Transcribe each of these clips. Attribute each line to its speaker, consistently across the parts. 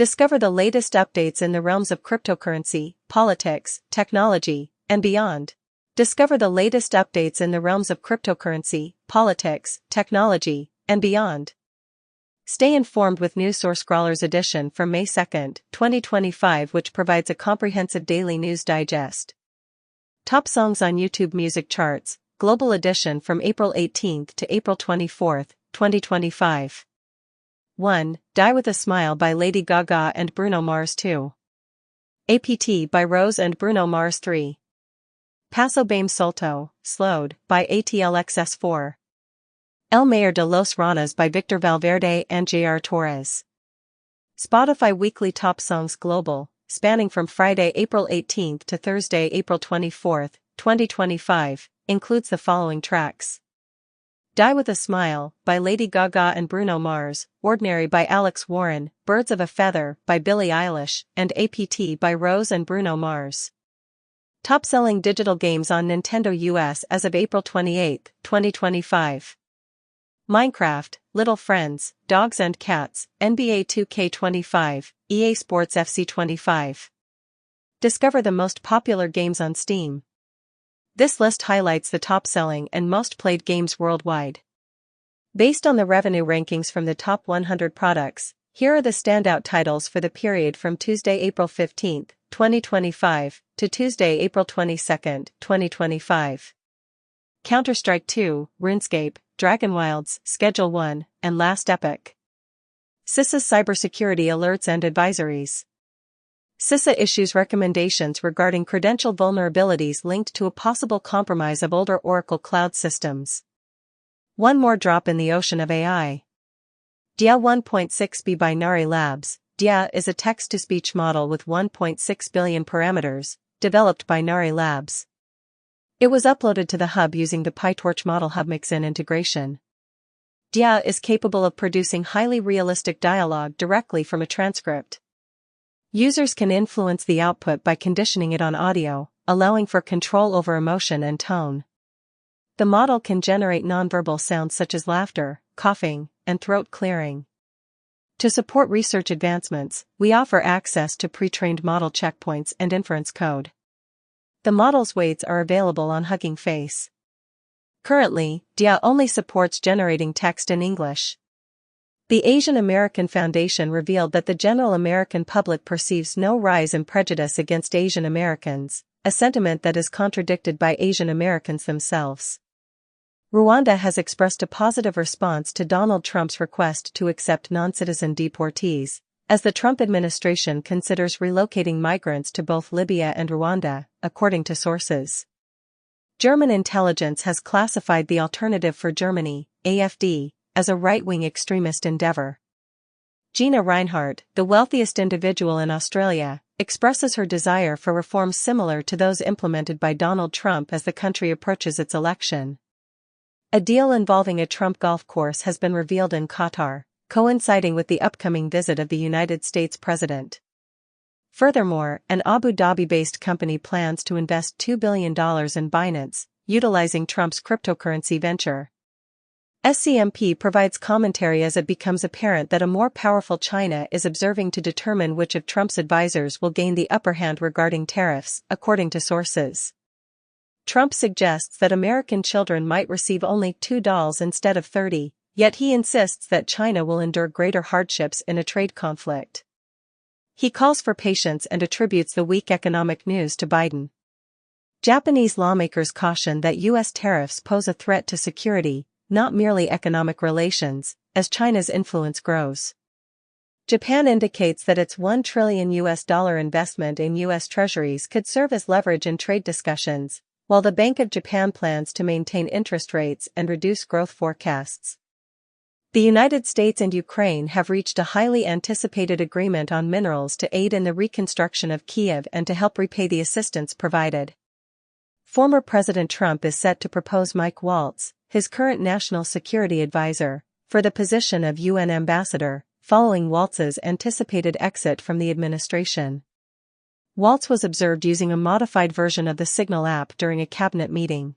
Speaker 1: Discover the latest updates in the realms of cryptocurrency, politics, technology, and beyond. Discover the latest updates in the realms of cryptocurrency, politics, technology, and beyond. Stay informed with NewsSource Scrawlers edition from May 2, 2025, which provides a comprehensive daily news digest. Top songs on YouTube music charts, Global edition from April 18 to April 24, 2025. 1. Die with a Smile by Lady Gaga and Bruno Mars. 2. APT by Rose and Bruno Mars. 3. Paso Bem Solto, Slowed, by ATLXS. 4. El Mayor de los Ranas by Victor Valverde and J.R. Torres. Spotify Weekly Top Songs Global, spanning from Friday, April 18 to Thursday, April 24, 2025, includes the following tracks. Die with a Smile, by Lady Gaga and Bruno Mars, Ordinary by Alex Warren, Birds of a Feather, by Billie Eilish, and APT by Rose and Bruno Mars. Top-selling digital games on Nintendo US as of April 28, 2025. Minecraft, Little Friends, Dogs and Cats, NBA 2K25, EA Sports FC 25. Discover the most popular games on Steam. This list highlights the top-selling and most-played games worldwide. Based on the revenue rankings from the top 100 products, here are the standout titles for the period from Tuesday, April 15, 2025, to Tuesday, April 22, 2025. Counter-Strike 2, RuneScape, Dragon Wilds, Schedule 1, and Last Epoch. CISA's cybersecurity alerts and advisories. CISA issues recommendations regarding credential vulnerabilities linked to a possible compromise of older Oracle cloud systems. One more drop in the ocean of AI. DIA 1.6b by Nari Labs. DIA is a text-to-speech model with 1.6 billion parameters, developed by Nari Labs. It was uploaded to the hub using the PyTorch Model Hub Mixin integration. DIA is capable of producing highly realistic dialogue directly from a transcript. Users can influence the output by conditioning it on audio, allowing for control over emotion and tone. The model can generate nonverbal sounds such as laughter, coughing, and throat clearing. To support research advancements, we offer access to pre-trained model checkpoints and inference code. The model's weights are available on Hugging Face. Currently, DIA only supports generating text in English. The Asian American Foundation revealed that the general American public perceives no rise in prejudice against Asian Americans, a sentiment that is contradicted by Asian Americans themselves. Rwanda has expressed a positive response to Donald Trump's request to accept non-citizen deportees, as the Trump administration considers relocating migrants to both Libya and Rwanda, according to sources. German intelligence has classified the Alternative for Germany, AfD, as a right-wing extremist endeavor. Gina Rinehart, the wealthiest individual in Australia, expresses her desire for reforms similar to those implemented by Donald Trump as the country approaches its election. A deal involving a Trump golf course has been revealed in Qatar, coinciding with the upcoming visit of the United States president. Furthermore, an Abu Dhabi-based company plans to invest $2 billion in Binance, utilizing Trump's cryptocurrency venture. SCMP provides commentary as it becomes apparent that a more powerful China is observing to determine which of Trump's advisors will gain the upper hand regarding tariffs, according to sources. Trump suggests that American children might receive only $2 instead of 30, yet he insists that China will endure greater hardships in a trade conflict. He calls for patience and attributes the weak economic news to Biden. Japanese lawmakers caution that U.S. tariffs pose a threat to security, not merely economic relations, as China's influence grows. Japan indicates that its $1 trillion investment in U.S. treasuries could serve as leverage in trade discussions, while the Bank of Japan plans to maintain interest rates and reduce growth forecasts. The United States and Ukraine have reached a highly anticipated agreement on minerals to aid in the reconstruction of Kyiv and to help repay the assistance provided. Former President Trump is set to propose Mike Waltz, his current national security advisor, for the position of UN ambassador, following Waltz's anticipated exit from the administration. Waltz was observed using a modified version of the Signal app during a cabinet meeting.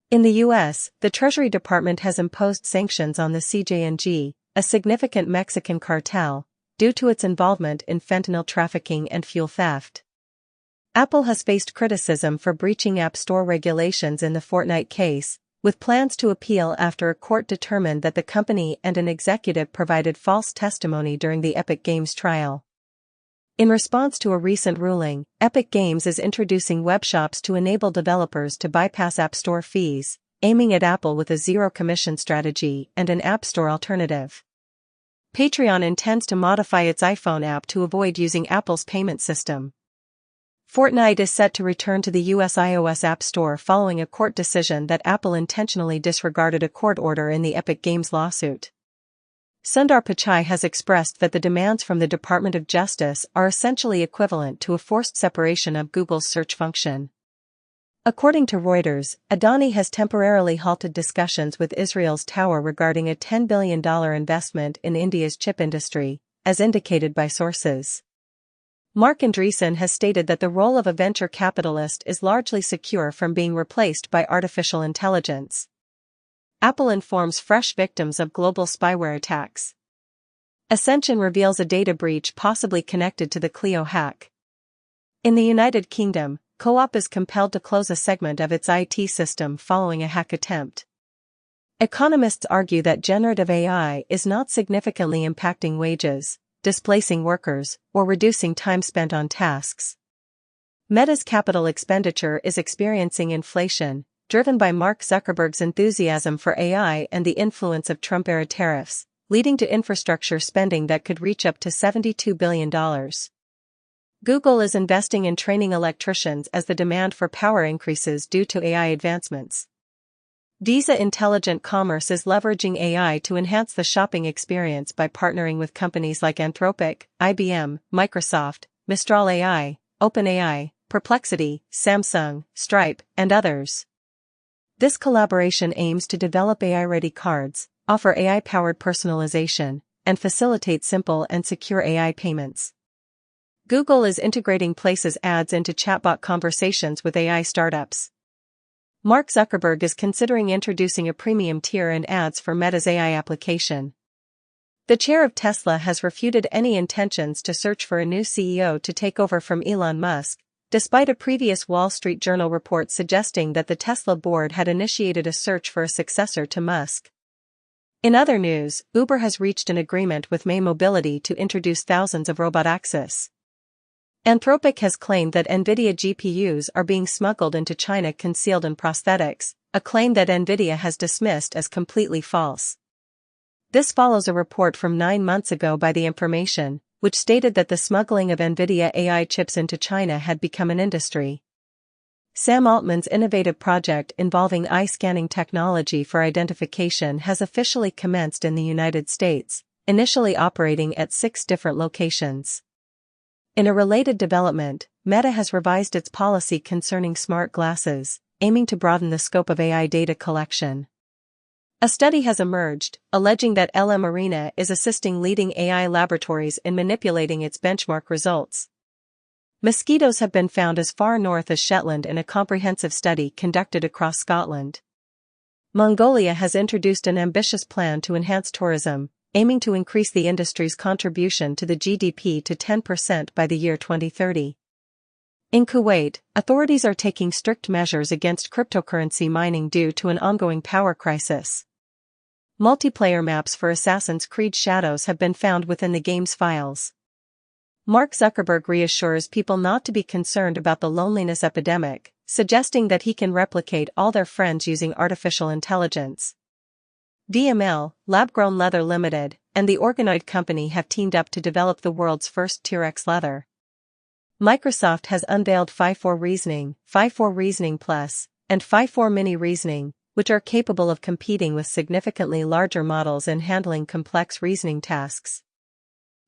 Speaker 1: In the U.S., the Treasury Department has imposed sanctions on the CJNG, a significant Mexican cartel, due to its involvement in fentanyl trafficking and fuel theft. Apple has faced criticism for breaching App Store regulations in the Fortnite case, with plans to appeal after a court determined that the company and an executive provided false testimony during the Epic Games trial. In response to a recent ruling, Epic Games is introducing webshops to enable developers to bypass App Store fees, aiming at Apple with a zero-commission strategy and an App Store alternative. Patreon intends to modify its iPhone app to avoid using Apple's payment system. Fortnite is set to return to the US iOS App Store following a court decision that Apple intentionally disregarded a court order in the Epic Games lawsuit. Sundar Pichai has expressed that the demands from the Department of Justice are essentially equivalent to a forced separation of Google's search function. According to Reuters, Adani has temporarily halted discussions with Israel's Tower regarding a $10 billion investment in India's chip industry, as indicated by sources. Mark Andreessen has stated that the role of a venture capitalist is largely secure from being replaced by artificial intelligence. Apple informs fresh victims of global spyware attacks. Ascension reveals a data breach possibly connected to the Clio hack. In the United Kingdom, Co-op is compelled to close a segment of its IT system following a hack attempt. Economists argue that generative AI is not significantly impacting wages, displacing workers, or reducing time spent on tasks. Meta's capital expenditure is experiencing inflation, driven by Mark Zuckerberg's enthusiasm for AI and the influence of Trump-era tariffs, leading to infrastructure spending that could reach up to $72 billion. Google is investing in training electricians as the demand for power increases due to AI advancements. Visa Intelligent Commerce is leveraging AI to enhance the shopping experience by partnering with companies like Anthropic, IBM, Microsoft, Mistral AI, OpenAI, Perplexity, Samsung, Stripe, and others. This collaboration aims to develop AI-ready cards, offer AI-powered personalization, and facilitate simple and secure AI payments. Google is integrating Places ads into chatbot conversations with AI startups. Mark Zuckerberg is considering introducing a premium tier in ads for Meta's AI application. The chair of Tesla has refuted any intentions to search for a new CEO to take over from Elon Musk, despite a previous Wall Street Journal report suggesting that the Tesla board had initiated a search for a successor to Musk. In other news, Uber has reached an agreement with May Mobility to introduce thousands of robot access. Anthropic has claimed that NVIDIA GPUs are being smuggled into China concealed in prosthetics, a claim that NVIDIA has dismissed as completely false. This follows a report from 9 months ago by The Information, which stated that the smuggling of NVIDIA AI chips into China had become an industry. Sam Altman's innovative project involving eye scanning technology for identification has officially commenced in the United States, initially operating at 6 different locations. In a related development, Meta has revised its policy concerning smart glasses, aiming to broaden the scope of AI data collection. A study has emerged, alleging that LM Arena is assisting leading AI laboratories in manipulating its benchmark results. Mosquitoes have been found as far north as Shetland in a comprehensive study conducted across Scotland. Mongolia has introduced an ambitious plan to enhance tourism, aiming to increase the industry's contribution to the GDP to 10% by the year 2030. In Kuwait, authorities are taking strict measures against cryptocurrency mining due to an ongoing power crisis. Multiplayer maps for Assassin's Creed Shadows have been found within the game's files. Mark Zuckerberg reassures people not to be concerned about the loneliness epidemic, suggesting that he can replicate all their friends using artificial intelligence. DML, Lab-Grown Leather Limited, and the Organoid Company have teamed up to develop the world's first T-Rex leather. Microsoft has unveiled 5.4 Reasoning, 5.4 Reasoning Plus, and 5.4 Mini Reasoning, which are capable of competing with significantly larger models in handling complex reasoning tasks.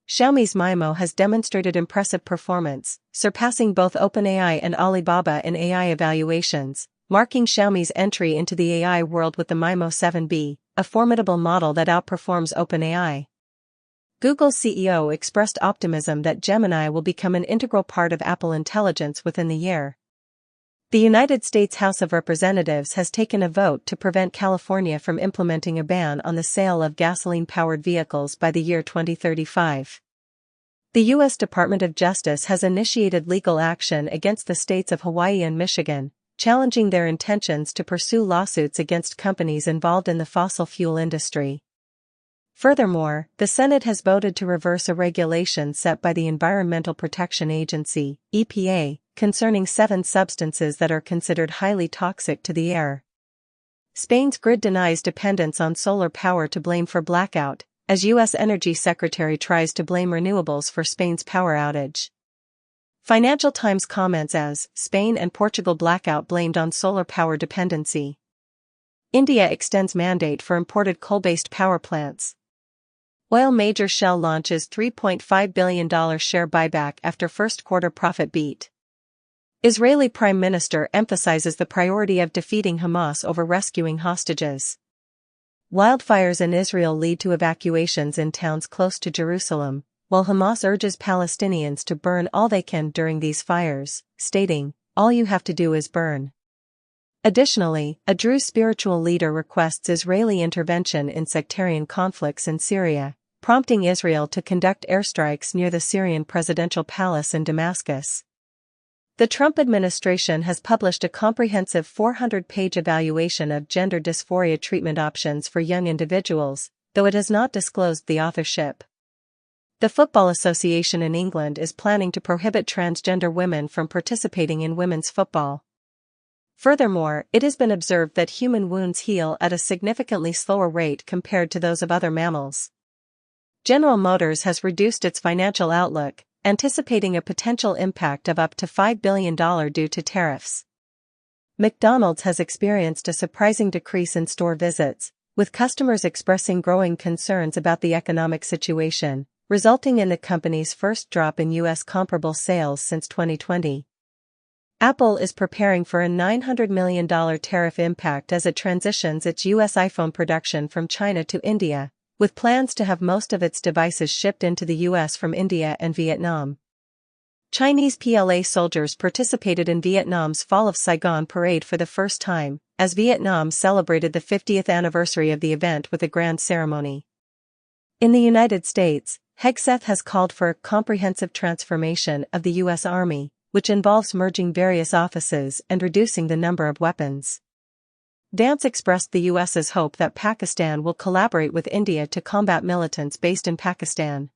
Speaker 1: Xiaomi's Maimo has demonstrated impressive performance, surpassing both OpenAI and Alibaba in AI evaluations, marking Xiaomi's entry into the AI world with the Maimo 7B, a formidable model that outperforms OpenAI. Google's CEO expressed optimism that Gemini will become an integral part of Apple Intelligence within the year. The United States House of Representatives has taken a vote to prevent California from implementing a ban on the sale of gasoline-powered vehicles by the year 2035. The U.S. Department of Justice has initiated legal action against the states of Hawaii and Michigan, challenging their intentions to pursue lawsuits against companies involved in the fossil fuel industry. Furthermore, the Senate has voted to reverse a regulation set by the Environmental Protection Agency, EPA, concerning 7 substances that are considered highly toxic to the air. Spain's grid denies dependence on solar power to blame for blackout, as U.S. Energy Secretary tries to blame renewables for Spain's power outage. Financial Times comments as, Spain and Portugal blackout blamed on solar power dependency. India extends mandate for imported coal-based power plants. Oil major Shell launches $3.5 billion share buyback after first quarter profit beat. Israeli Prime Minister emphasizes the priority of defeating Hamas over rescuing hostages. Wildfires in Israel lead to evacuations in towns close to Jerusalem, while Hamas urges Palestinians to burn all they can during these fires, stating, "All you have to do is burn." Additionally, a Druze spiritual leader requests Israeli intervention in sectarian conflicts in Syria, prompting Israel to conduct airstrikes near the Syrian presidential palace in Damascus. The Trump administration has published a comprehensive 400-page evaluation of gender dysphoria treatment options for young individuals, though it has not disclosed the authorship. The Football Association in England is planning to prohibit transgender women from participating in women's football. Furthermore, it has been observed that human wounds heal at a significantly slower rate compared to those of other mammals. General Motors has reduced its financial outlook, anticipating a potential impact of up to $5 billion due to tariffs. McDonald's has experienced a surprising decrease in store visits, with customers expressing growing concerns about the economic situation, resulting in the company's first drop in U.S. comparable sales since 2020. Apple is preparing for a $900 million tariff impact as it transitions its U.S. iPhone production from China to India, with plans to have most of its devices shipped into the U.S. from India and Vietnam. Chinese PLA soldiers participated in Vietnam's Fall of Saigon parade for the first time, as Vietnam celebrated the 50th anniversary of the event with a grand ceremony. In the United States, Hegseth has called for a comprehensive transformation of the U.S. Army, which involves merging various offices and reducing the number of weapons. Vance expressed the U.S.'s hope that Pakistan will collaborate with India to combat militants based in Pakistan.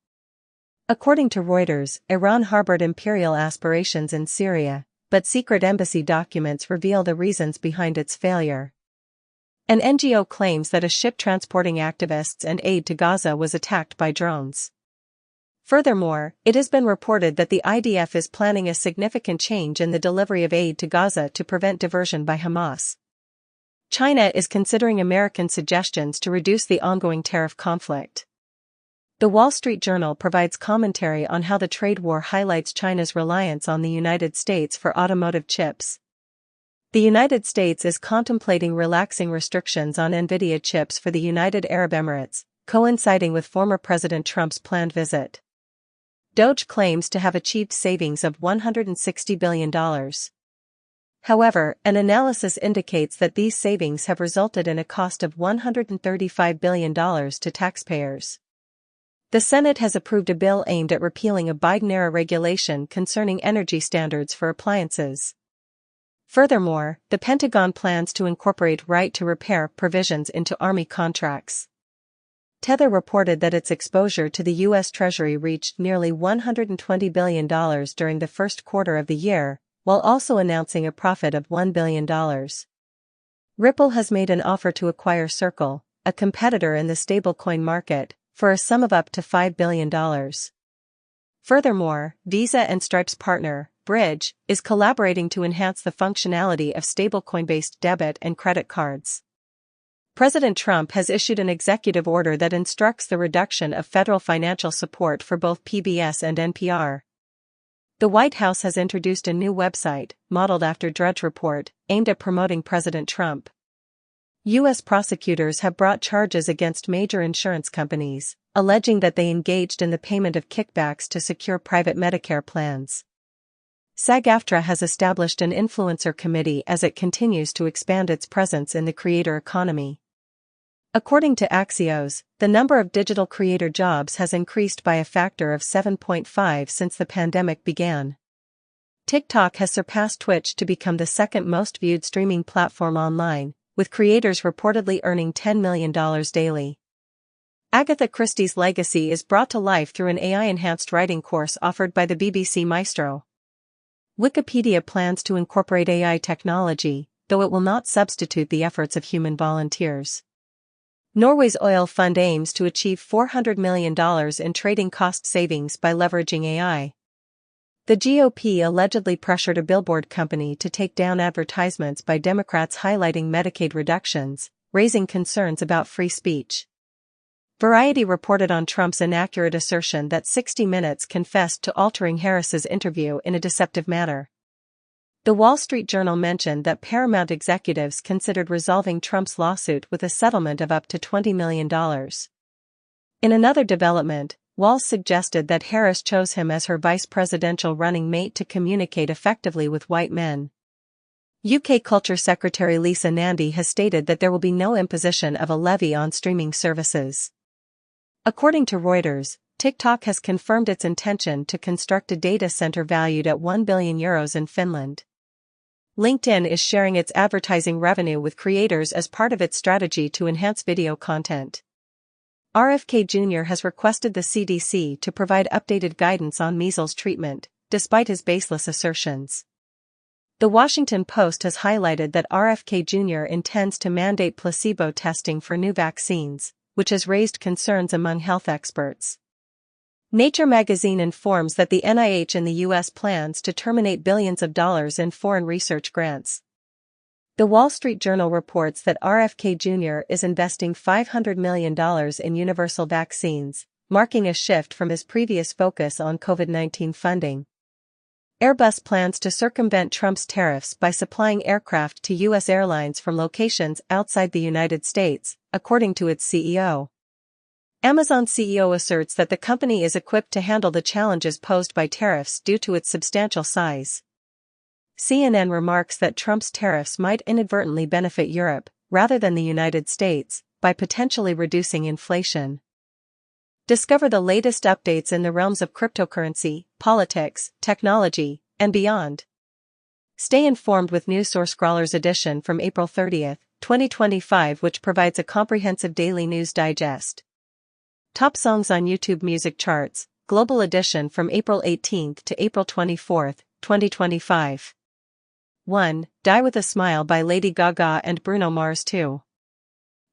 Speaker 1: According to Reuters, Iran harbored imperial aspirations in Syria, but secret embassy documents reveal the reasons behind its failure. An NGO claims that a ship transporting activists and aid to Gaza was attacked by drones. Furthermore, it has been reported that the IDF is planning a significant change in the delivery of aid to Gaza to prevent diversion by Hamas. China is considering American suggestions to reduce the ongoing tariff conflict. The Wall Street Journal provides commentary on how the trade war highlights China's reliance on the United States for automotive chips. The United States is contemplating relaxing restrictions on NVIDIA chips for the United Arab Emirates, coinciding with former President Trump's planned visit. Doge claims to have achieved savings of $160 billion. However, an analysis indicates that these savings have resulted in a cost of $135 billion to taxpayers. The Senate has approved a bill aimed at repealing a Biden-era regulation concerning energy standards for appliances. Furthermore, the Pentagon plans to incorporate right to repair provisions into Army contracts. Tether reported that its exposure to the U.S. Treasury reached nearly $120 billion during the first quarter of the year, while also announcing a profit of $1 billion. Ripple has made an offer to acquire Circle, a competitor in the stablecoin market, for a sum of up to $5 billion. Furthermore, Visa and Stripe's partner, Bridge, is collaborating to enhance the functionality of stablecoin-based debit and credit cards. President Trump has issued an executive order that instructs the reduction of federal financial support for both PBS and NPR. The White House has introduced a new website, modeled after Drudge Report, aimed at promoting President Trump. U.S. prosecutors have brought charges against major insurance companies, alleging that they engaged in the payment of kickbacks to secure private Medicare plans. SAG-AFTRA has established an influencer committee as it continues to expand its presence in the creator economy. According to Axios, the number of digital creator jobs has increased by a factor of 7.5 since the pandemic began. TikTok has surpassed Twitch to become the second most viewed streaming platform online, with creators reportedly earning $10 million daily. Agatha Christie's legacy is brought to life through an AI-enhanced writing course offered by the BBC Maestro. Wikipedia plans to incorporate AI technology, though it will not substitute the efforts of human volunteers. Norway's oil fund aims to achieve $400 million in trading cost savings by leveraging AI. The GOP allegedly pressured a billboard company to take down advertisements by Democrats highlighting Medicaid reductions, raising concerns about free speech. Variety reported on Trump's inaccurate assertion that 60 Minutes confessed to altering Harris's interview in a deceptive manner. The Wall Street Journal mentioned that Paramount executives considered resolving Trump's lawsuit with a settlement of up to $20 million. In another development, Walls suggested that Harris chose him as her vice presidential running mate to communicate effectively with white men. UK Culture Secretary Lisa Nandy has stated that there will be no imposition of a levy on streaming services. According to Reuters, TikTok has confirmed its intention to construct a data center valued at €1 billion in Finland. LinkedIn is sharing its advertising revenue with creators as part of its strategy to enhance video content. RFK Jr. has requested the CDC to provide updated guidance on measles treatment, despite his baseless assertions. The Washington Post has highlighted that RFK Jr. intends to mandate placebo testing for new vaccines, which has raised concerns among health experts. Nature magazine informs that the NIH in the U.S. plans to terminate billions of dollars in foreign research grants. The Wall Street Journal reports that RFK Jr. is investing $500 million in universal vaccines, marking a shift from his previous focus on COVID-19 funding. Airbus plans to circumvent Trump's tariffs by supplying aircraft to U.S. airlines from locations outside the United States, according to its CEO. Amazon CEO asserts that the company is equipped to handle the challenges posed by tariffs due to its substantial size. CNN remarks that Trump's tariffs might inadvertently benefit Europe, rather than the United States, by potentially reducing inflation. Discover the latest updates in the realms of cryptocurrency, politics, technology, and beyond. Stay informed with NewsSource Scrawler's edition from April 30, 2025, which provides a comprehensive daily news digest. Top songs on YouTube music charts, Global Edition from April 18 to April 24, 2025. 1. Die with a Smile by Lady Gaga and Bruno Mars 2.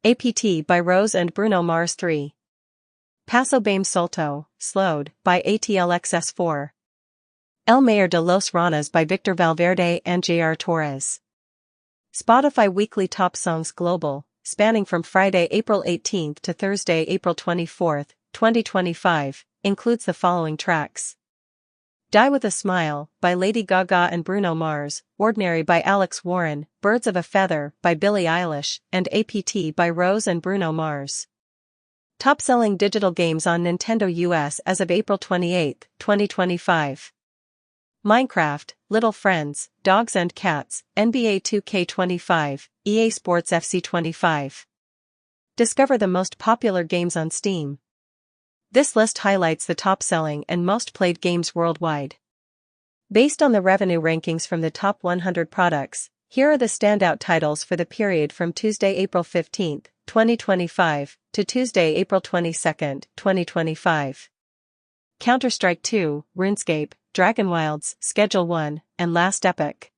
Speaker 1: APT by Rose and Bruno Mars 3. Paso Bame Solto, Slowed, by ATLXS 4. El Mayor de los Ranas by Victor Valverde and J.R. Torres. Spotify Weekly Top Songs Global, spanning from Friday, April 18 to Thursday, April 24, 2025, includes the following tracks. Die with a Smile, by Lady Gaga and Bruno Mars, Ordinary by Alex Warren, Birds of a Feather, by Billie Eilish, and APT by Rose and Bruno Mars. Top-selling digital games on Nintendo US as of April 28, 2025. Minecraft, Little Friends, Dogs and Cats, NBA 2K25, EA Sports FC 25. Discover the most popular games on Steam. This list highlights the top-selling and most-played games worldwide. Based on the revenue rankings from the top 100 products, here are the standout titles for the period from Tuesday, April 15, 2025, to Tuesday, April 22, 2025. Counter-Strike 2, RuneScape, Dragon Wilds, Schedule 1, and Last Epoch.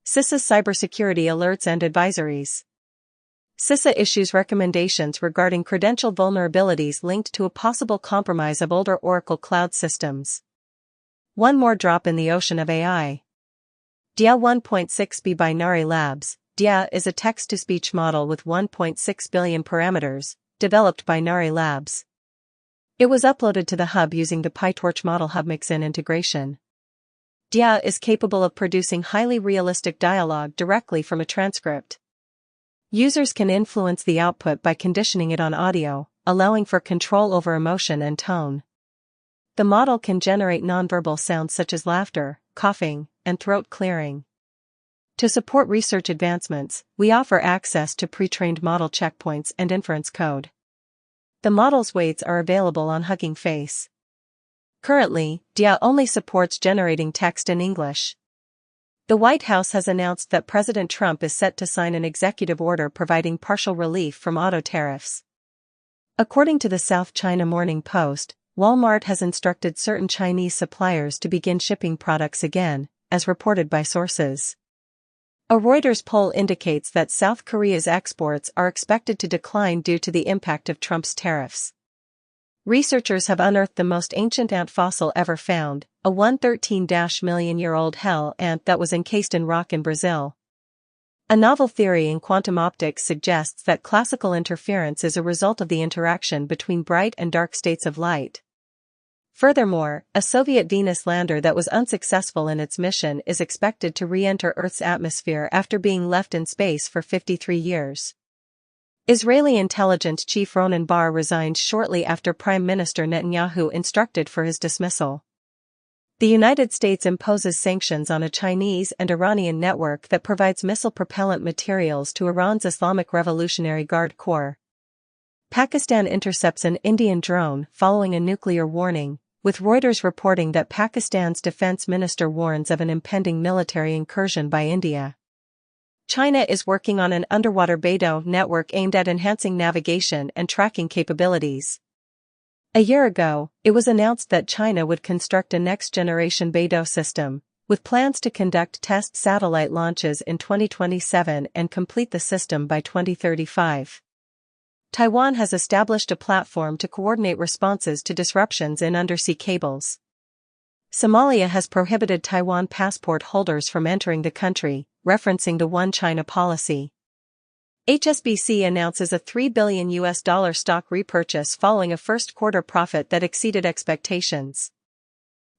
Speaker 1: CISA's cybersecurity alerts and advisories. CISA issues recommendations regarding credential vulnerabilities linked to a possible compromise of older Oracle cloud systems. One more drop in the ocean of AI. DIA 1.6b by Nari Labs. DIA is a text-to-speech model with 1.6 billion parameters, developed by Nari Labs. It was uploaded to the hub using the PyTorch Model Hub Mixin integration. DIA is capable of producing highly realistic dialogue directly from a transcript. Users can influence the output by conditioning it on audio, allowing for control over emotion and tone. The model can generate nonverbal sounds such as laughter, coughing, and throat clearing. To support research advancements, we offer access to pre-trained model checkpoints and inference code. The model's weights are available on Hugging Face. Currently, DIA only supports generating text in English. The White House has announced that President Trump is set to sign an executive order providing partial relief from auto tariffs. According to the South China Morning Post, Walmart has instructed certain Chinese suppliers to begin shipping products again, as reported by sources. A Reuters poll indicates that South Korea's exports are expected to decline due to the impact of Trump's tariffs. Researchers have unearthed the most ancient ant fossil ever found, a 113-million-year-old hell ant that was encased in rock in Brazil. A novel theory in quantum optics suggests that classical interference is a result of the interaction between bright and dark states of light. Furthermore, a Soviet Venus lander that was unsuccessful in its mission is expected to re-enter Earth's atmosphere after being left in space for 53 years. Israeli intelligence chief Ronen Bar resigned shortly after Prime Minister Netanyahu instructed for his dismissal. The United States imposes sanctions on a Chinese and Iranian network that provides missile propellant materials to Iran's Islamic Revolutionary Guard Corps. Pakistan intercepts an Indian drone following a nuclear warning, with Reuters reporting that Pakistan's defense minister warns of an impending military incursion by India. China is working on an underwater Beidou network aimed at enhancing navigation and tracking capabilities. A year ago, it was announced that China would construct a next-generation Beidou system, with plans to conduct test satellite launches in 2027 and complete the system by 2035. Taiwan has established a platform to coordinate responses to disruptions in undersea cables. Somalia has prohibited Taiwan passport holders from entering the country, referencing the One China policy. HSBC announces a $3 billion stock repurchase following a first-quarter profit that exceeded expectations.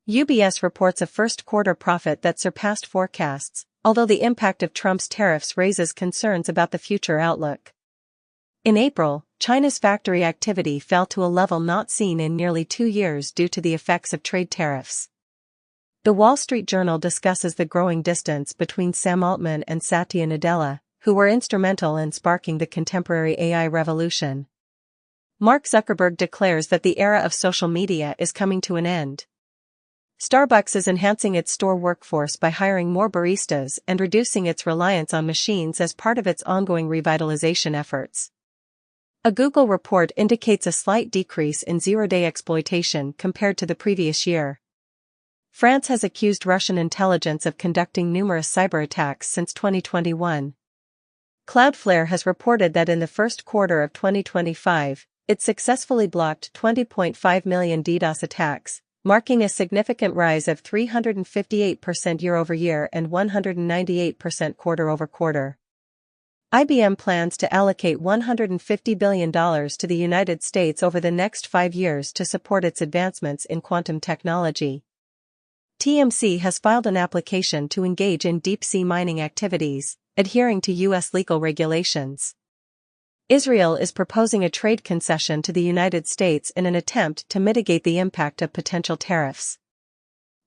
Speaker 1: UBS reports a first-quarter profit that surpassed forecasts, although the impact of Trump's tariffs raises concerns about the future outlook. In April, China's factory activity fell to a level not seen in nearly 2 years due to the effects of trade tariffs. The Wall Street Journal discusses the growing distance between Sam Altman and Satya Nadella, who were instrumental in sparking the contemporary AI revolution. Mark Zuckerberg declares that the era of social media is coming to an end. Starbucks is enhancing its store workforce by hiring more baristas and reducing its reliance on machines as part of its ongoing revitalization efforts. A Google report indicates a slight decrease in zero-day exploitation compared to the previous year. France has accused Russian intelligence of conducting numerous cyber attacks since 2021. Cloudflare has reported that in the first quarter of 2025, it successfully blocked 20.5 million DDoS attacks, marking a significant rise of 358% year-over-year and 198% quarter-over-quarter. IBM plans to allocate $150 billion to the United States over the next 5 years to support its advancements in quantum technology. TMC has filed an application to engage in deep-sea mining activities, adhering to U.S. legal regulations. Israel is proposing a trade concession to the United States in an attempt to mitigate the impact of potential tariffs.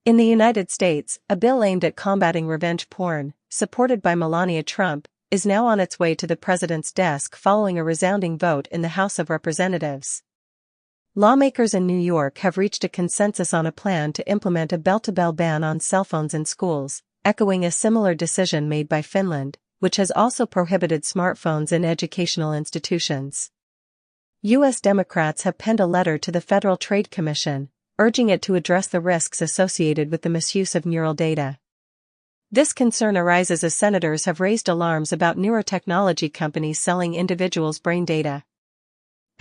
Speaker 1: In the United States, a bill aimed at combating revenge porn, supported by Melania Trump, is now on its way to the president's desk following a resounding vote in the House of Representatives. Lawmakers in New York have reached a consensus on a plan to implement a bell-to-bell ban on cell phones in schools, echoing a similar decision made by Finland, which has also prohibited smartphones in educational institutions. U.S. Democrats have penned a letter to the Federal Trade Commission, urging it to address the risks associated with the misuse of neural data. This concern arises as senators have raised alarms about neurotechnology companies selling individuals' brain data.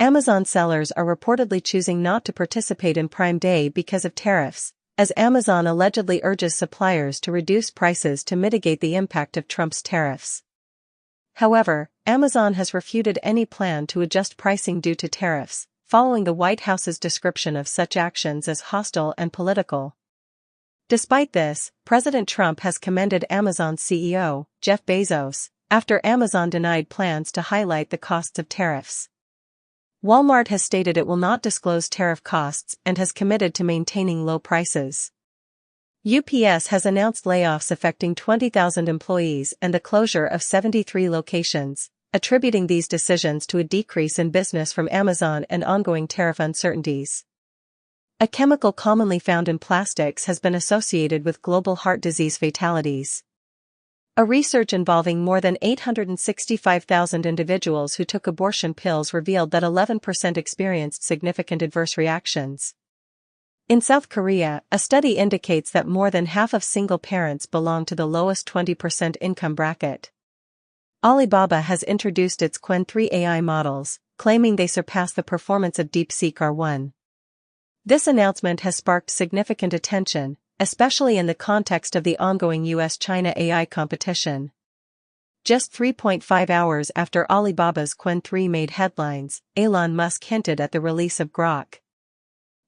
Speaker 1: Amazon sellers are reportedly choosing not to participate in Prime Day because of tariffs, as Amazon allegedly urges suppliers to reduce prices to mitigate the impact of Trump's tariffs. However, Amazon has refuted any plan to adjust pricing due to tariffs, following the White House's description of such actions as hostile and political. Despite this, President Trump has commended Amazon's CEO, Jeff Bezos, after Amazon denied plans to highlight the costs of tariffs. Walmart has stated it will not disclose tariff costs and has committed to maintaining low prices. UPS has announced layoffs affecting 20,000 employees and the closure of 73 locations, attributing these decisions to a decrease in business from Amazon and ongoing tariff uncertainties. A chemical commonly found in plastics has been associated with global heart disease fatalities. A research involving more than 865,000 individuals who took abortion pills revealed that 11% experienced significant adverse reactions. In South Korea, a study indicates that more than half of single parents belong to the lowest 20% income bracket. Alibaba has introduced its Qwen 3 AI models, claiming they surpass the performance of DeepSeek R1. This announcement has sparked significant attention, especially in the context of the ongoing US-China AI competition. Just 3.5 hours after Alibaba's Qwen 3 made headlines, Elon Musk hinted at the release of Grok.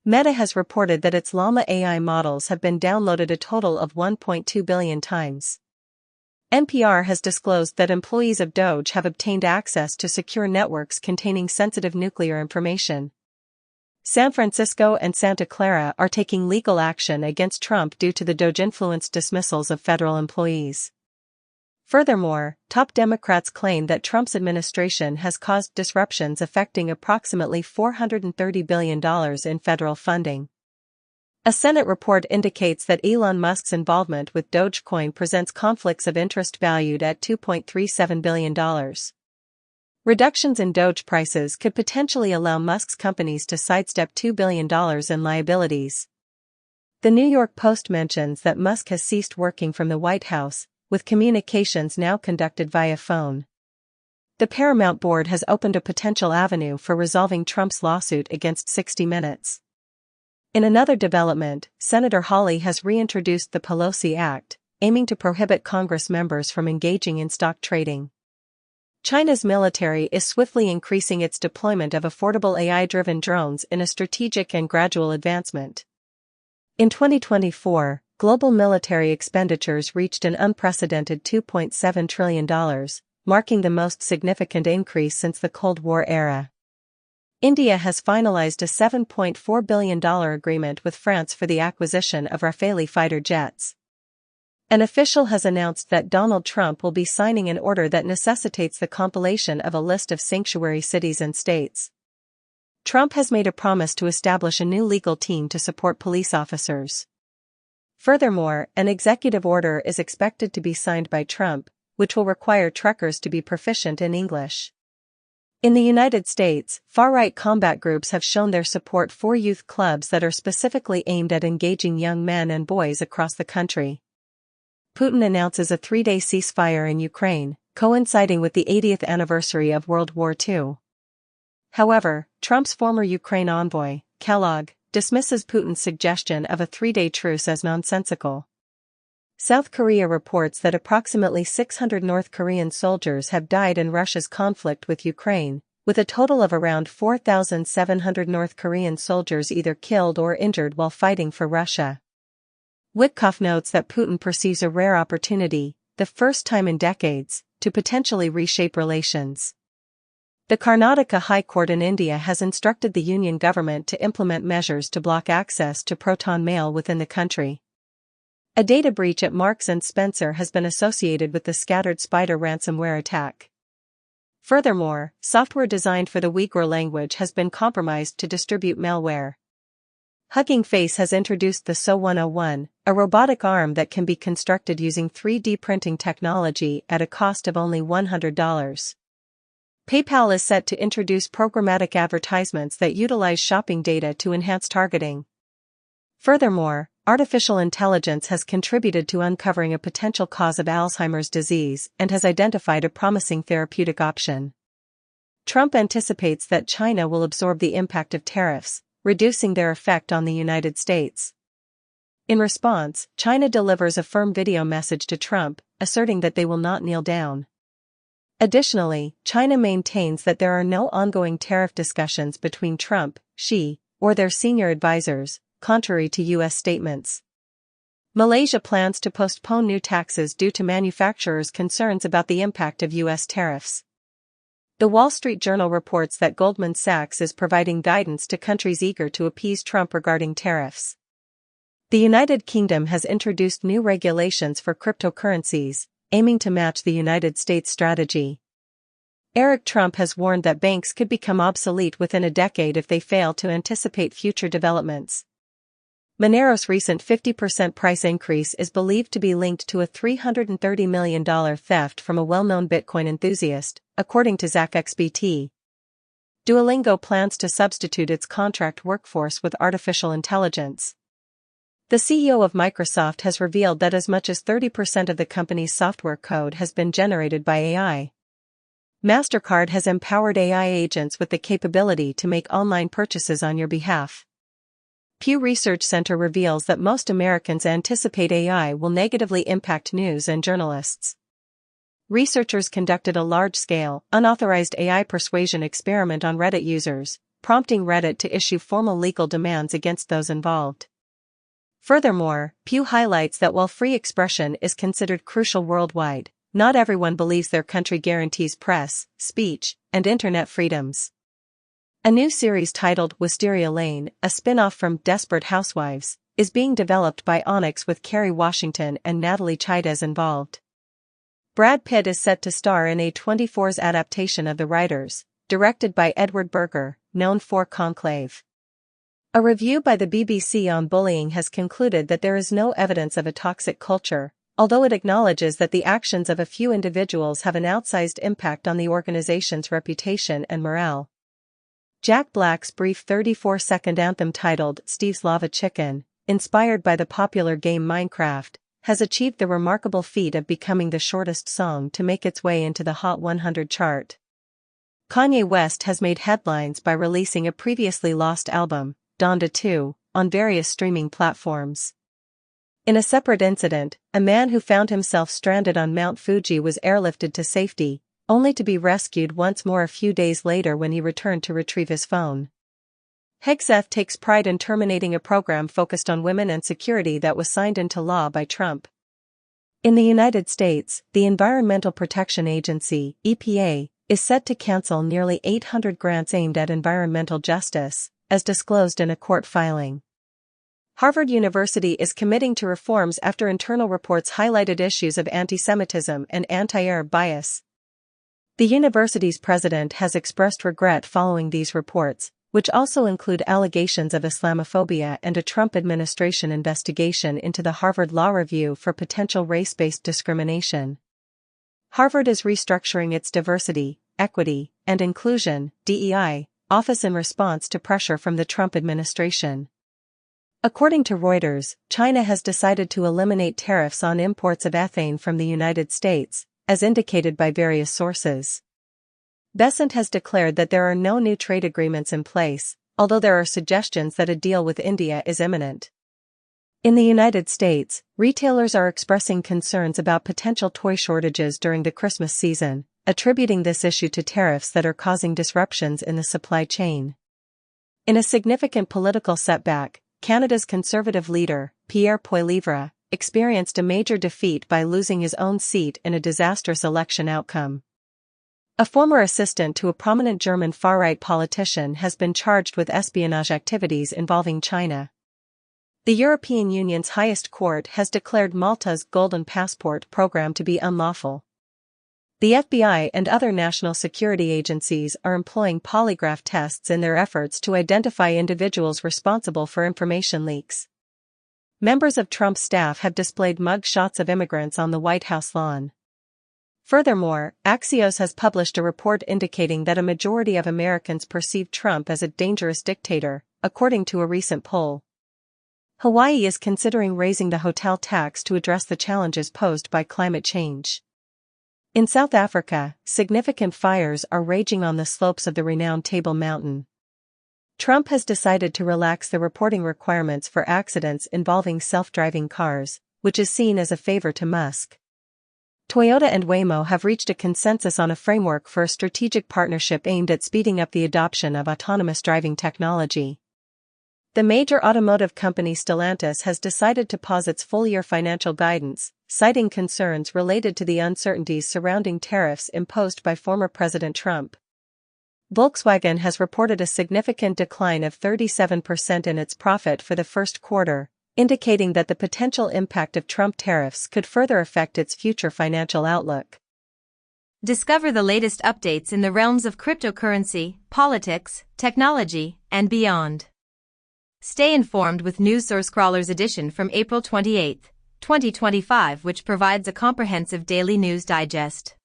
Speaker 1: Meta has reported that its Llama AI models have been downloaded a total of 1.2 billion times. NPR has disclosed that employees of Doge have obtained access to secure networks containing sensitive nuclear information. San Francisco and Santa Clara are taking legal action against Trump due to the Doge-influenced dismissals of federal employees. Furthermore, top Democrats claim that Trump's administration has caused disruptions affecting approximately $430 billion in federal funding. A Senate report indicates that Elon Musk's involvement with Dogecoin presents conflicts of interest valued at $2.37 billion. Reductions in Doge prices could potentially allow Musk's companies to sidestep $2 billion in liabilities. The New York Post mentions that Musk has ceased working from the White House, with communications now conducted via phone. The Paramount board has opened a potential avenue for resolving Trump's lawsuit against 60 Minutes. In another development, Senator Hawley has reintroduced the Pelosi Act, aiming to prohibit Congress members from engaging in stock trading. China's military is swiftly increasing its deployment of affordable AI-driven drones in a strategic and gradual advancement. In 2024, global military expenditures reached an unprecedented $2.7 trillion, marking the most significant increase since the Cold War era. India has finalized a $7.4 billion agreement with France for the acquisition of Rafale fighter jets. An official has announced that Donald Trump will be signing an order that necessitates the compilation of a list of sanctuary cities and states. Trump has made a promise to establish a new legal team to support police officers. Furthermore, an executive order is expected to be signed by Trump, which will require truckers to be proficient in English. In the United States, far-right combat groups have shown their support for youth clubs that are specifically aimed at engaging young men and boys across the country. Putin announces a 3-day ceasefire in Ukraine, coinciding with the 80th anniversary of World War II. However, Trump's former Ukraine envoy, Kellogg, dismisses Putin's suggestion of a 3-day truce as nonsensical. South Korea reports that approximately 600 North Korean soldiers have died in Russia's conflict with Ukraine, with a total of around 4,700 North Korean soldiers either killed or injured while fighting for Russia. Witkoff notes that Putin perceives a rare opportunity, the first time in decades, to potentially reshape relations. The Karnataka High Court in India has instructed the union government to implement measures to block access to Proton Mail within the country. A data breach at Marks & Spencer has been associated with the Scattered Spider ransomware attack. Furthermore, software designed for the Uyghur language has been compromised to distribute malware. Hugging Face has introduced the So-101, a robotic arm that can be constructed using 3D printing technology at a cost of only $100. PayPal is set to introduce programmatic advertisements that utilize shopping data to enhance targeting. Furthermore, artificial intelligence has contributed to uncovering a potential cause of Alzheimer's disease and has identified a promising therapeutic option. Trump anticipates that China will absorb the impact of tariffs, reducing their effect on the United States. In response, China delivers a firm video message to Trump, asserting that they will not kneel down. Additionally, China maintains that there are no ongoing tariff discussions between Trump, Xi, or their senior advisors, contrary to U.S. statements. Malaysia plans to postpone new taxes due to manufacturers' concerns about the impact of U.S. tariffs. The Wall Street Journal reports that Goldman Sachs is providing guidance to countries eager to appease Trump regarding tariffs. The United Kingdom has introduced new regulations for cryptocurrencies, aiming to match the United States strategy. Eric Trump has warned that banks could become obsolete within a decade if they fail to anticipate future developments. Monero's recent 50% price increase is believed to be linked to a $330 million theft from a well-known Bitcoin enthusiast, according to ZachXBT. Duolingo plans to substitute its contract workforce with artificial intelligence. The CEO of Microsoft has revealed that as much as 30% of the company's software code has been generated by AI. MasterCard has empowered AI agents with the capability to make online purchases on your behalf. Pew Research Center reveals that most Americans anticipate AI will negatively impact news and journalists. Researchers conducted a large-scale, unauthorized AI persuasion experiment on Reddit users, prompting Reddit to issue formal legal demands against those involved. Furthermore, Pew highlights that while free expression is considered crucial worldwide, not everyone believes their country guarantees press, speech, and internet freedoms. A new series titled Wisteria Lane, a spin-off from Desperate Housewives, is being developed by Onyx with Kerry Washington and Natalie Chaidez involved. Brad Pitt is set to star in A24's adaptation of The Writers, directed by Edward Berger, known for Conclave. A review by the BBC on bullying has concluded that there is no evidence of a toxic culture, although it acknowledges that the actions of a few individuals have an outsized impact on the organization's reputation and morale. Jack Black's brief 34-second anthem titled Steve's Lava Chicken, inspired by the popular game Minecraft, has achieved the remarkable feat of becoming the shortest song to make its way into the Hot 100 chart. Kanye West has made headlines by releasing a previously lost album, Donda 2, on various streaming platforms. In a separate incident, a man who found himself stranded on Mount Fuji was airlifted to safety, only to be rescued once more a few days later when he returned to retrieve his phone. Hegseth takes pride in terminating a program focused on women and security that was signed into law by Trump. In the United States, the Environmental Protection Agency, EPA, is set to cancel nearly 800 grants aimed at environmental justice, as disclosed in a court filing. Harvard University is committing to reforms after internal reports highlighted issues of anti-Semitism and anti-Arab bias. The university's president has expressed regret following these reports, which also include allegations of Islamophobia and a Trump administration investigation into the Harvard Law Review for potential race-based discrimination. Harvard is restructuring its diversity, equity, and inclusion (DEI) office in response to pressure from the Trump administration. According to Reuters, China has decided to eliminate tariffs on imports of ethane from the United States, as indicated by various sources. Besant has declared that there are no new trade agreements in place, although there are suggestions that a deal with India is imminent. In the United States, retailers are expressing concerns about potential toy shortages during the Christmas season, attributing this issue to tariffs that are causing disruptions in the supply chain. In a significant political setback, Canada's Conservative leader, Pierre Poilievre, experienced a major defeat by losing his own seat in a disastrous election outcome. A former assistant to a prominent German far-right politician has been charged with espionage activities involving China. The European Union's highest court has declared Malta's Golden Passport program to be unlawful. The FBI and other national security agencies are employing polygraph tests in their efforts to identify individuals responsible for information leaks. Members of Trump's staff have displayed mug shots of immigrants on the White House lawn. Furthermore, Axios has published a report indicating that a majority of Americans perceive Trump as a dangerous dictator, according to a recent poll. Hawaii is considering raising the hotel tax to address the challenges posed by climate change. In South Africa, significant fires are raging on the slopes of the renowned Table Mountain. Trump has decided to relax the reporting requirements for accidents involving self-driving cars, which is seen as a favor to Musk. Toyota and Waymo have reached a consensus on a framework for a strategic partnership aimed at speeding up the adoption of autonomous driving technology. The major automotive company Stellantis has decided to pause its full-year financial guidance, citing concerns related to the uncertainties surrounding tariffs imposed by former President Trump. Volkswagen has reported a significant decline of 37% in its profit for the first quarter, indicating that the potential impact of Trump tariffs could further affect its future financial outlook.
Speaker 2: Discover the latest updates in the realms of cryptocurrency, politics, technology, and beyond. Stay informed with NewsSource Crawler's edition from April 28, 2025, which provides a comprehensive daily news digest.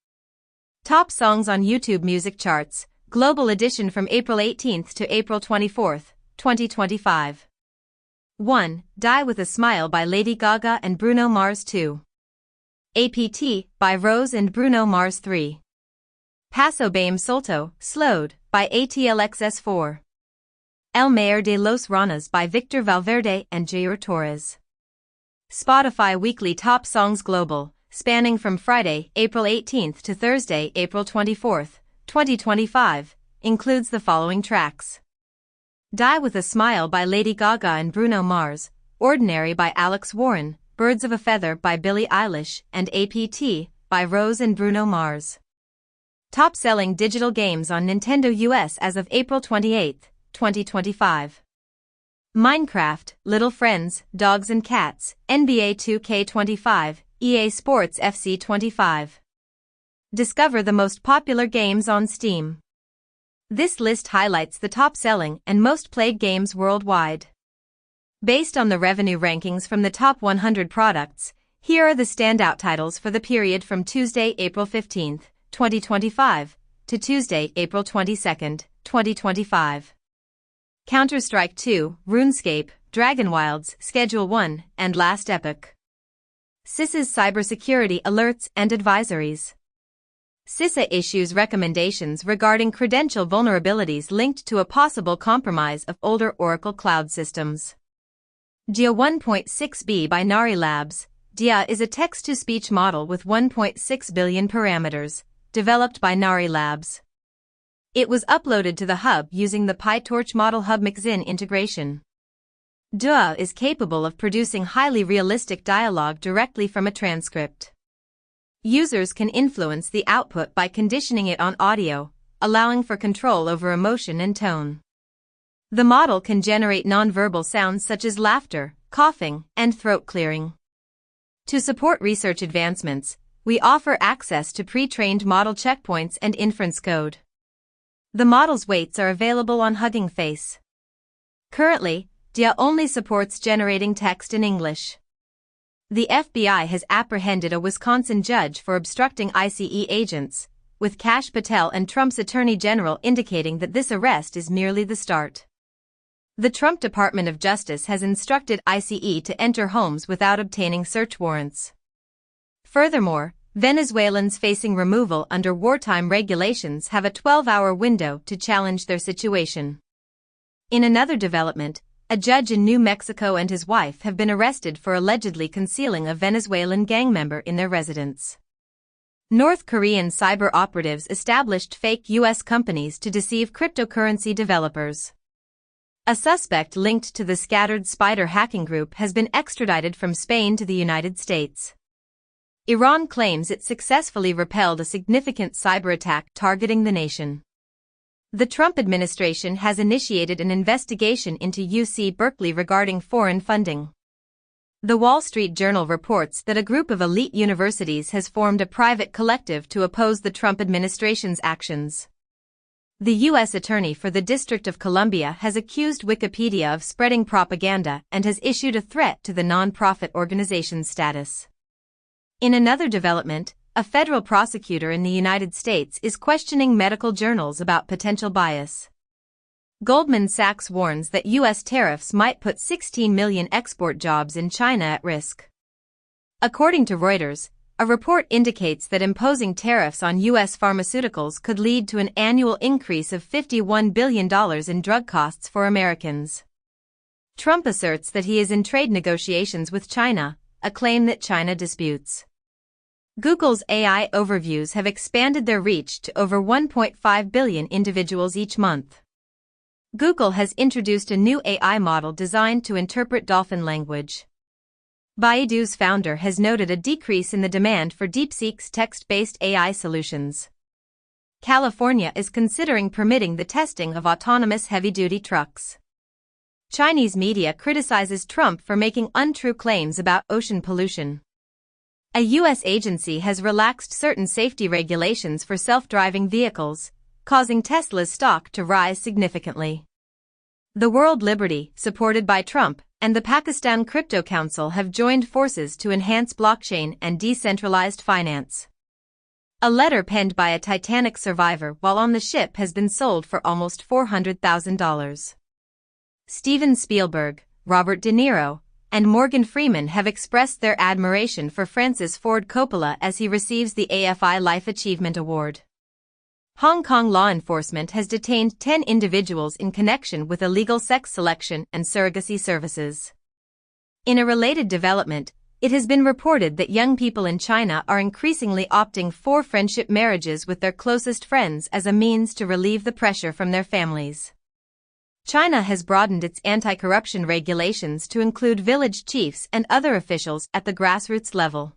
Speaker 2: Top songs on YouTube music charts, Global edition from April 18 to April 24, 2025. 1. Die with a Smile by Lady Gaga and Bruno Mars. 2. APT by Rose and Bruno Mars. 3. Paso Bame Solto, Slowed by ATLXS. 4. El Mayor de los Ranas by Victor Valverde and Jair Torres. Spotify Weekly Top Songs Global, spanning from Friday, April 18 to Thursday, April 24, 2025, includes the following tracks. Die with a Smile by Lady Gaga and Bruno Mars, Ordinary by Alex Warren, Birds of a Feather by Billie Eilish, and APT by Rose and Bruno Mars. Top-selling digital games on Nintendo US as of April 28, 2025. Minecraft, Little Friends, Dogs and Cats, NBA 2K25, EA Sports FC 25. Discover the most popular games on Steam. This list highlights the top-selling and most played games worldwide. Based on the revenue rankings from the top 100 products, here are the standout titles for the period from Tuesday, April 15, 2025, to Tuesday, April 22, 2025. Counter-Strike 2, RuneScape, Dragon Wilds, Schedule 1, and Last Epoch. CISA's cybersecurity alerts and advisories. CISA issues recommendations regarding credential vulnerabilities linked to a possible compromise of older Oracle cloud systems. DIA 1.6b by Nari Labs. DIA is a text-to-speech model with 1.6 billion parameters, developed by Nari Labs. It was uploaded to the hub using the PyTorch Model Hub Mixin integration. DIA is capable of producing highly realistic dialogue directly from a transcript. Users can influence the output by conditioning it on audio, allowing for control over emotion and tone. The model can generate nonverbal sounds such as laughter, coughing, and throat clearing. To support research advancements, we offer access to pre-trained model checkpoints and inference code. The model's weights are available on Hugging Face. Currently, DIA only supports generating text in English. The FBI has apprehended a Wisconsin judge for obstructing ICE agents, with Kash Patel and Trump's Attorney General indicating that this arrest is merely the start. The Trump Department of Justice has instructed ICE to enter homes without obtaining search warrants. Furthermore, Venezuelans facing removal under wartime regulations have a 12-hour window to challenge their situation. In another development, a judge in New Mexico and his wife have been arrested for allegedly concealing a Venezuelan gang member in their residence. North Korean cyber operatives established fake U.S. companies to deceive cryptocurrency developers. A suspect linked to the Scattered Spider hacking group has been extradited from Spain to the United States. Iran claims it successfully repelled a significant cyber attack targeting the nation. The Trump administration has initiated an investigation into UC Berkeley regarding foreign funding. The Wall Street Journal reports that a group of elite universities has formed a private collective to oppose the Trump administration's actions. The U.S. Attorney for the District of Columbia has accused Wikipedia of spreading propaganda and has issued a threat to the nonprofit organization's status. In another development, a federal prosecutor in the United States is questioning medical journals about potential bias. Goldman Sachs warns that U.S. tariffs might put 16 million export jobs in China at risk. According to Reuters, a report indicates that imposing tariffs on U.S. pharmaceuticals could lead to an annual increase of $51 billion in drug costs for Americans. Trump asserts that he is in trade negotiations with China, a claim that China disputes. Google's AI overviews have expanded their reach to over 1.5 billion individuals each month. Google has introduced a new AI model designed to interpret dolphin language. Baidu's founder has noted a decrease in the demand for DeepSeek's text-based AI solutions. California is considering permitting the testing of autonomous heavy-duty trucks. Chinese media criticizes Trump for making untrue claims about ocean pollution. A U.S. agency has relaxed certain safety regulations for self-driving vehicles, causing Tesla's stock to rise significantly. The World Liberty, supported by Trump, and the Pakistan Crypto Council have joined forces to enhance blockchain and decentralized finance. A letter penned by a Titanic survivor while on the ship has been sold for almost $400,000. Steven Spielberg, Robert De Niro, and Morgan Freeman have expressed their admiration for Francis Ford Coppola as he receives the AFI Life Achievement Award. Hong Kong law enforcement has detained 10 individuals in connection with illegal sex selection and surrogacy services. In a related development, it has been reported that young people in China are increasingly opting for friendship marriages with their closest friends as a means to relieve the pressure from their families. China has broadened its anti-corruption regulations to include village chiefs and other officials at the grassroots level.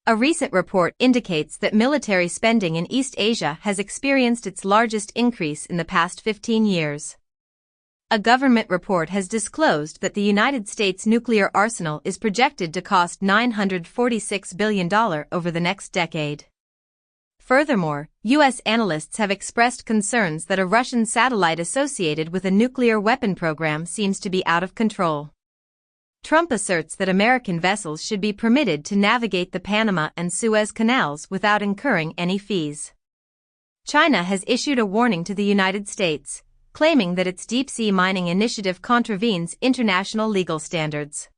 Speaker 2: A recent report indicates that military spending in East Asia has experienced its largest increase in the past 15 years. A government report has disclosed that the United States nuclear arsenal is projected to cost $946 billion over the next decade. Furthermore, U.S. analysts have expressed concerns that a Russian satellite associated with a nuclear weapon program seems to be out of control. Trump asserts that American vessels should be permitted to navigate the Panama and Suez canals without incurring any fees. China has issued a warning to the United States, claiming that its deep-sea mining initiative contravenes international legal standards.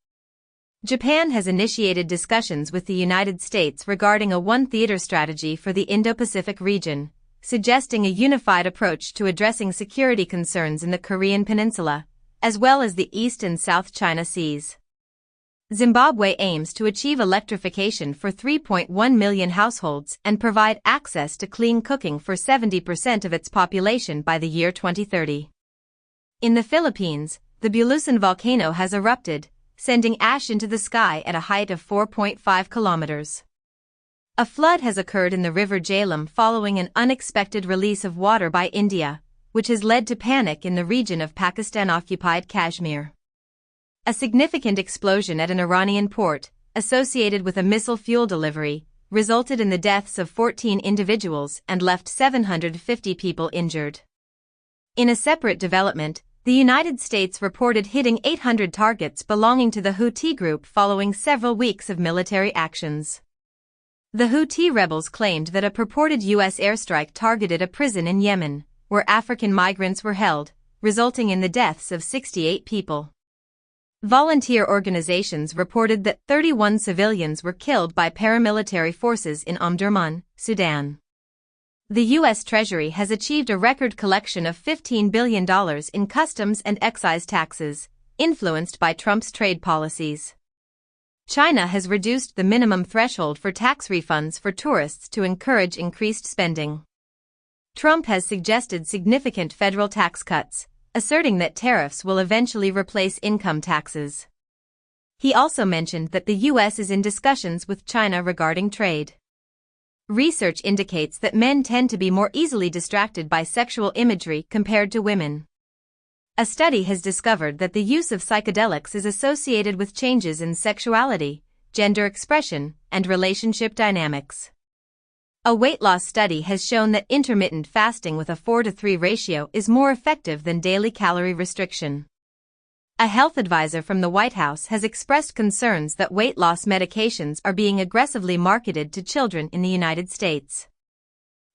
Speaker 2: Japan has initiated discussions with the United States regarding a one-theater strategy for the Indo-Pacific region, suggesting a unified approach to addressing security concerns in the Korean Peninsula, as well as the East and South China Seas. Zimbabwe aims to achieve electrification for 3.1 million households and provide access to clean cooking for 70% of its population by the year 2030. In the Philippines, the Bulusan volcano has erupted, sending ash into the sky at a height of 4.5 kilometers. A flood has occurred in the river Jhelum following an unexpected release of water by India, which has led to panic in the region of Pakistan-occupied Kashmir. A significant explosion at an Iranian port, associated with a missile fuel delivery, resulted in the deaths of 14 individuals and left 750 people injured. In a separate development, the United States reported hitting 800 targets belonging to the Houthi group following several weeks of military actions. The Houthi rebels claimed that a purported U.S. airstrike targeted a prison in Yemen, where African migrants were held, resulting in the deaths of 68 people. Volunteer organizations reported that 31 civilians were killed by paramilitary forces in Omdurman, Sudan. The U.S. Treasury has achieved a record collection of $15 billion in customs and excise taxes, influenced by Trump's trade policies. China has reduced the minimum threshold for tax refunds for tourists to encourage increased spending. Trump has suggested significant federal tax cuts, asserting that tariffs will eventually replace income taxes. He also mentioned that the U.S. is in discussions with China regarding trade. Research indicates that men tend to be more easily distracted by sexual imagery compared to women. A study has discovered that the use of psychedelics is associated with changes in sexuality, gender expression, and relationship dynamics. A weight loss study has shown that intermittent fasting with a 4:3 ratio is more effective than daily calorie restriction. A health advisor from the White House has expressed concerns that weight loss medications are being aggressively marketed to children in the United States.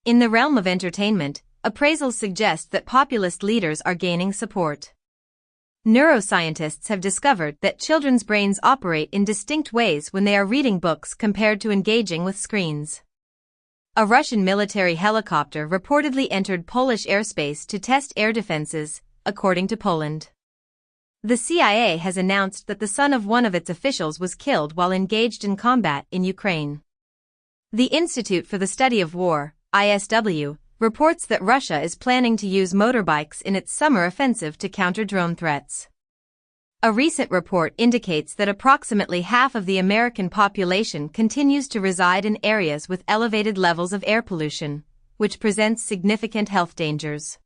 Speaker 2: In the realm of entertainment, appraisals suggest that populist leaders are gaining support. Neuroscientists have discovered that children's brains operate in distinct ways when they are reading books compared to engaging with screens. A Russian military helicopter reportedly entered Polish airspace to test air defenses, according to Poland. The CIA has announced that the son of one of its officials was killed while engaged in combat in Ukraine. The Institute for the Study of War, ISW, reports that Russia is planning to use motorbikes in its summer offensive to counter drone threats. A recent report indicates that approximately half of the American population continues to reside in areas with elevated levels of air pollution, which presents significant health dangers.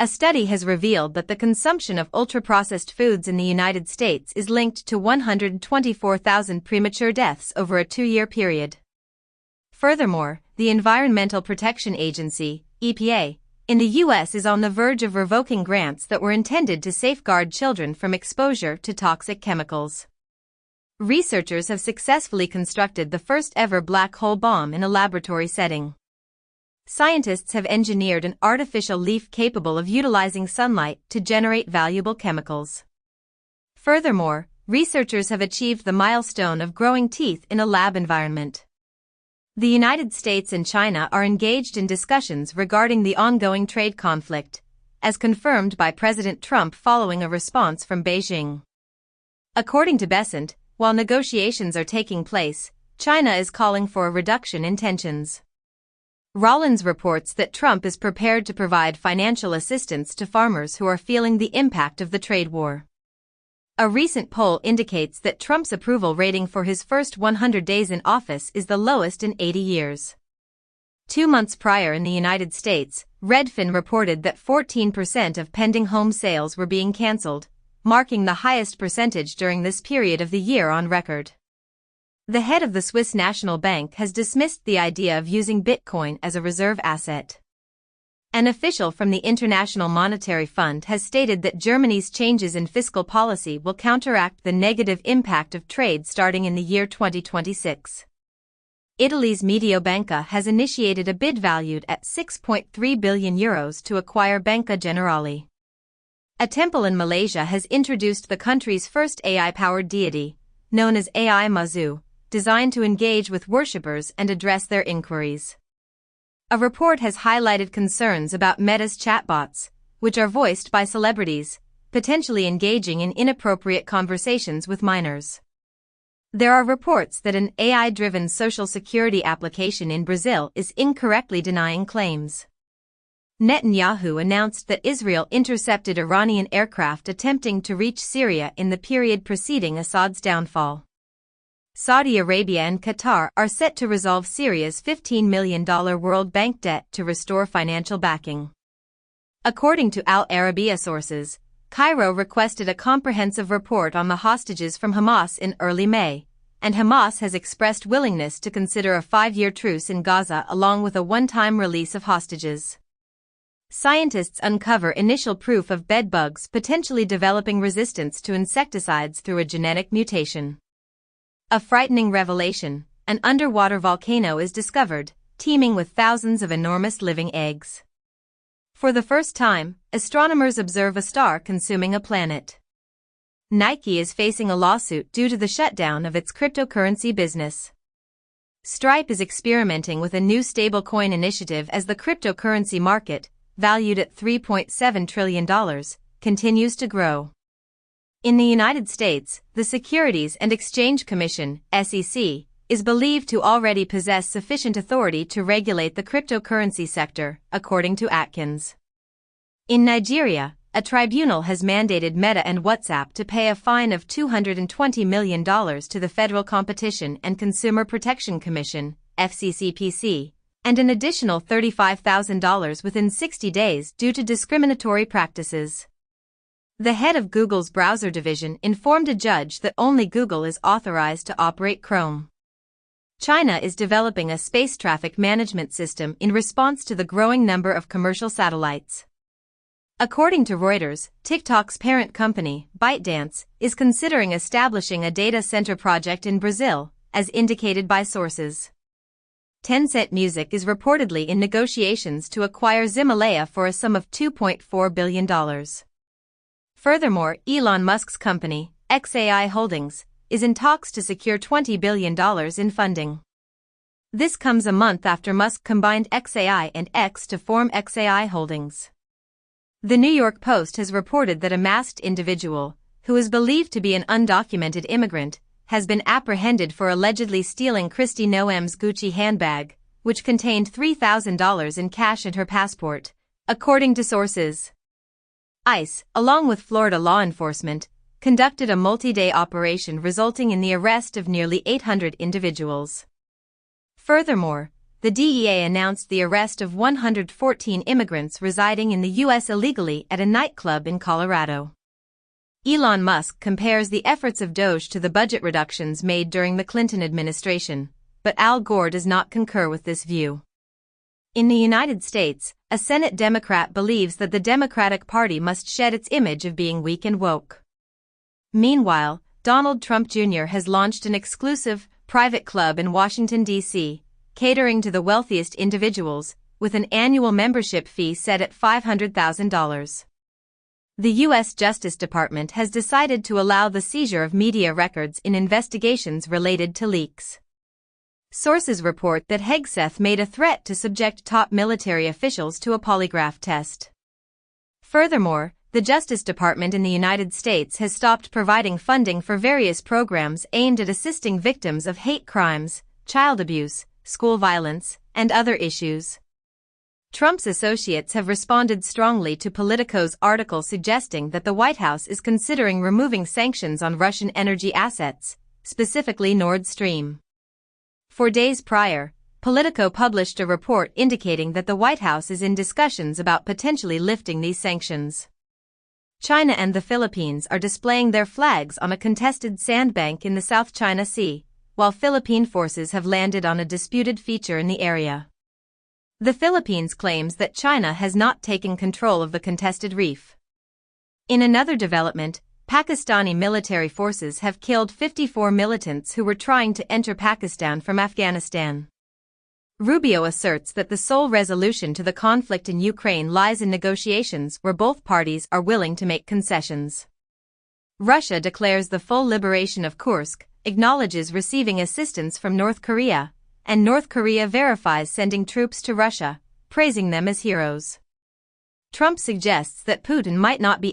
Speaker 2: A study has revealed that the consumption of ultra-processed foods in the United States is linked to 124,000 premature deaths over a 2-year period. Furthermore, the Environmental Protection Agency, EPA, in the U.S. is on the verge of revoking grants that were intended to safeguard children from exposure to toxic chemicals. Researchers have successfully constructed the first-ever black hole bomb in a laboratory setting. Scientists have engineered an artificial leaf capable of utilizing sunlight to generate valuable chemicals. Furthermore, researchers have achieved the milestone of growing teeth in a lab environment. The United States and China are engaged in discussions regarding the ongoing trade conflict, as confirmed by President Trump following a response from Beijing. According to Besant, while negotiations are taking place, China is calling for a reduction in tensions. Rollins reports that Trump is prepared to provide financial assistance to farmers who are feeling the impact of the trade war. A recent poll indicates that Trump's approval rating for his first 100 days in office is the lowest in 80 years. 2 months prior in the United States, Redfin reported that 14% of pending home sales were being canceled, marking the highest percentage during this period of the year on record. The head of the Swiss National Bank has dismissed the idea of using Bitcoin as a reserve asset. An official from the International Monetary Fund has stated that Germany's changes in fiscal policy will counteract the negative impact of trade starting in the year 2026. Italy's Mediobanca has initiated a bid valued at €6.3 billion to acquire Banca Generali. A temple in Malaysia has introduced the country's first AI-powered deity, known as AI Mazu, designed to engage with worshippers and address their inquiries. A report has highlighted concerns about Meta's chatbots, which are voiced by celebrities, potentially engaging in inappropriate conversations with minors. There are reports that an AI-driven social security application in Brazil is incorrectly denying claims. Netanyahu announced that Israel intercepted Iranian aircraft attempting to reach Syria in the period preceding Assad's downfall. Saudi Arabia and Qatar are set to resolve Syria's $15 million World Bank debt to restore financial backing. According to Al Arabiya sources, Cairo requested a comprehensive report on the hostages from Hamas in early May, and Hamas has expressed willingness to consider a 5-year truce in Gaza along with a one-time release of hostages. Scientists uncover initial proof of bedbugs potentially developing resistance to insecticides through a genetic mutation. A frightening revelation: an underwater volcano is discovered, teeming with thousands of enormous living eggs. For the first time, astronomers observe a star consuming a planet. Nike is facing a lawsuit due to the shutdown of its cryptocurrency business. Stripe is experimenting with a new stablecoin initiative as the cryptocurrency market, valued at $3.7 trillion, continues to grow. In the United States, the Securities and Exchange Commission, SEC, is believed to already possess sufficient authority to regulate the cryptocurrency sector, according to Atkins. In Nigeria, a tribunal has mandated Meta and WhatsApp to pay a fine of $220 million to the Federal Competition and Consumer Protection Commission, FCCPC, and an additional $35,000 within 60 days due to discriminatory practices. The head of Google's browser division informed a judge that only Google is authorized to operate Chrome. China is developing a space traffic management system in response to the growing number of commercial satellites. According to Reuters, TikTok's parent company, ByteDance, is considering establishing a data center project in Brazil, as indicated by sources. Tencent Music is reportedly in negotiations to acquire Ximalaya for a sum of $2.4 billion. Furthermore, Elon Musk's company, XAI Holdings, is in talks to secure $20 billion in funding. This comes a month after Musk combined XAI and X to form XAI Holdings. The New York Post has reported that a masked individual, who is believed to be an undocumented immigrant, has been apprehended for allegedly stealing Kristi Noem's Gucci handbag, which contained $3,000 in cash and her passport, according to sources. ICE, along with Florida law enforcement, conducted a multi-day operation resulting in the arrest of nearly 800 individuals. Furthermore, the DEA announced the arrest of 114 immigrants residing in the U.S. illegally at a nightclub in Colorado. Elon Musk compares the efforts of DOJ to the budget reductions made during the Clinton administration, but Al Gore does not concur with this view. In the United States, a Senate Democrat believes that the Democratic Party must shed its image of being weak and woke. Meanwhile, Donald Trump Jr. has launched an exclusive, private club in Washington, D.C., catering to the wealthiest individuals, with an annual membership fee set at $500,000. The U.S. Justice Department has decided to allow the seizure of media records in investigations related to leaks. Sources report that Hegseth made a threat to subject top military officials to a polygraph test. Furthermore, the Justice Department in the United States has stopped providing funding for various programs aimed at assisting victims of hate crimes, child abuse, school violence, and other issues. Trump's associates have responded strongly to Politico's article suggesting that the White House is considering removing sanctions on Russian energy assets, specifically Nord Stream. 4 days prior, Politico published a report indicating that the White House is in discussions about potentially lifting these sanctions. China and the Philippines are displaying their flags on a contested sandbank in the South China Sea, while Philippine forces have landed on a disputed feature in the area. The Philippines claims that China has not taken control of the contested reef. In another development, Pakistani military forces have killed 54 militants who were trying to enter Pakistan from Afghanistan. Rubio asserts that the sole resolution to the conflict in Ukraine lies in negotiations where both parties are willing to make concessions. Russia declares the full liberation of Kursk, acknowledges receiving assistance from North Korea, and North Korea verifies sending troops to Russia, praising them as heroes. Trump suggests that Putin might not be